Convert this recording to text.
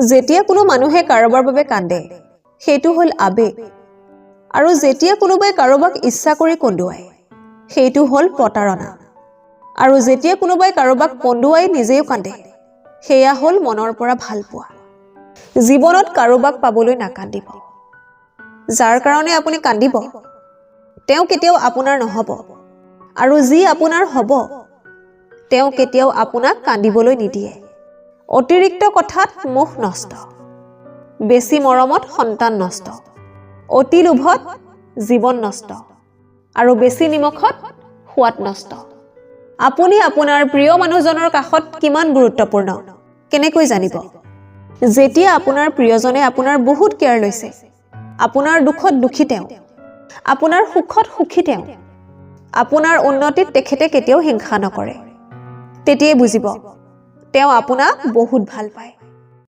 যেতিয়া কোনো মানুহে কাৰোবাৰ বাবে কান্দে সেইটো হল আবেগ আৰু যেতিয়া কোনোবাই কাৰোবাক ইচ্ছা কৰি কন্দুৱায় সেইটো হল প্ৰতাৰণা আৰু যেতিয়া কোনোবাই কাৰোবাক কন্দুৱাই নিজেও কান্দে সেয়া হল মনৰ পৰা ভাল পোৱা জীৱনত কাৰোবাক পাবলৈ নাকান্দিব যাৰ কাৰণে আপুনি কান্দিব তেওঁ কেতিয়াও আপোনাৰ নহব আৰু যি আপোনাৰ হ'ব তেওঁ কেতিয়াও আপোনাক কান্দিবলৈ নিদিয়ে অতিৰিক্ত কথাত মুখ নষ্ট বেছি মৰমত সন্তান নষ্ট অতি লোভত জীৱন নষ্ট আৰু বেছি নিমখত সোৱাদ নষ্ট আপুনি আপোনাৰ প্ৰিয় মানুহজনৰ কাষত কিমান গুৰুত্বপূৰ্ণ কেনেকৈ জানিব যেতিয়া আপোনাৰ প্ৰিয়জনে আপোনাৰ বহুত কেয়াৰ লৈছে আপোনাৰ দুখত দুখী তেওঁ আপোনাৰ সুখত সুখী তেওঁ আপোনাৰ উন্নতিত তেখেতে কেতিয়াও হিংসা নকৰে তেতিয়াই বুজিব তেওঁ আপোনাক বহুত ভাল পায়